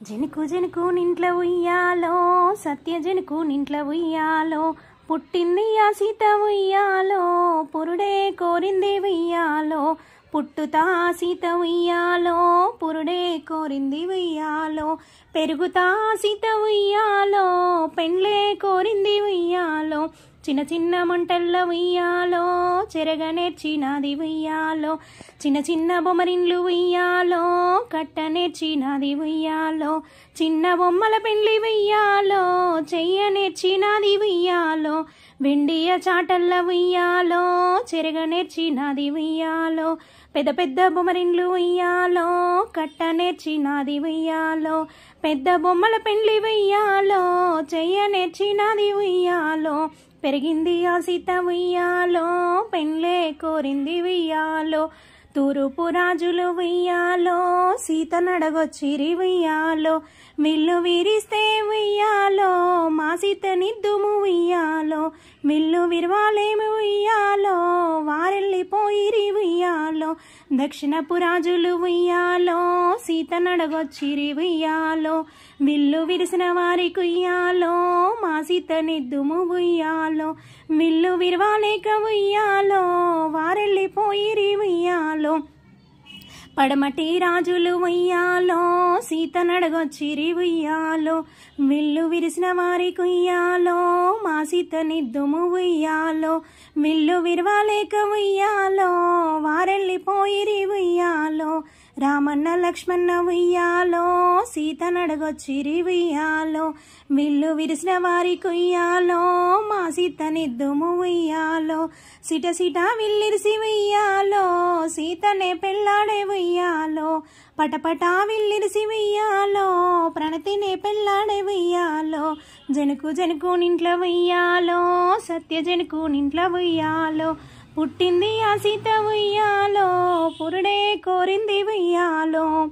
జనకు జనకు నింట్ల ఉయ్యాలో, సత్య జనకు నింట్ల ఉయ్యాలో, పుట్టింది ఆ సీత ఉయ్యాలో, పురుడే కోరింది ఉయ్యాలో, పుట్టుతా సీత ఉయ్యాలో, పురుడే కోరింది ఉయ్యాలో, పెరుగుతా సీత ఉయ్యాలో, పెండ్లే కోరింది ఉయ్యాలో, చిన్న చిన్న మంటల్ల ఉయ్యాలో, చెరగ నేర్చినది ఉయ్యాలో, చిన్న చిన్న బొమ్మరిన్లు ఉయ్యాలో, కట్ట నేర్చినది ఉయ్యాలో, చిన్న బొమ్మల పెండ్లి ఉయ్యాలో, చెయ్య నేర్చినది ఉయ్యాలో, వెండియ చాటల్ల ఉయ్యాలో, చెరగ నేర్చినది ఉయ్యాలో, పెద్ద పెద్ద బొమ్మరిన్లు ఉయ్యాలో, కట్ట నేర్చినది ఉయ్యాలో, పెద్ద బొమ్మల పెండ్లి ఉయ్యాలో, చెయ్య నేర్చినది ఉయ్యాలో, పెరిగింది ఆ సీత ఉయ్యాలో, పెండ్లే కోరింది ఉయ్యాలో, తూరుపు రాజులు ఉయ్యాలో, సీత నడగొచ్చిరి ఉయ్యాలో, మిల్లు విరిస్తే ఉయ్యాలో, మా సీత నిద్దుము ఉయ్యాలో, మిల్లు విరవాలేమి ఉయ్యాలో, వారెళ్ళిపోయిరి ఉయ్యాలో, దక్షిణపు రాజులు ఉయ్యాలో, సీత నడగొచ్చిరి ఉయ్యాలో, విల్లు విరిసిన వారికి ఉయ్యాలో, మా సీత నిద్దుము ఉయ్యాలో, విల్లు విరవాలేక ఉయ్యాలో, వారెళ్ళిపోయిరి ఉయ్యాలో, పడమటి రాజులు ఉయ్యాలో, సీత నడగొచ్చిరి ఉయ్యాలో, విల్లు విరిసిన వారికి ఉయ్యాలో, మా సీత నిద్దుము ఉయ్యాలో, విల్లు విరవాలేక ఉయ్యాలో, వారెళ్ళిపోయిరి ఉయ్యాలో, రామన్న లక్ష్మణ ఉయ్యాలో, సీత నడగొచ్చిరి ఉయ్యాలో, విల్లు విరిసిన వారికి ఉయ్యాలో, మా సీత నిద్దుము ఉయ్యాలో, సిట సిట విల్లిరిసి ఉయ్యాలో, సీతనే పెళ్ళాడే ఉయ్యాలో, పటపట విల్లిరిసి ఉయ్యాలో, ప్రణతినే పెళ్ళాడే ఉయ్యాలో, జనకు జనకు నింట్ల ఉయ్యాలో, సత్య జనకు నింట్ల ఉయ్యాలో, పుట్టింది ఆ సీత ఉయ్యాలో, పురుడే కోరింది ఉయ్యాలో.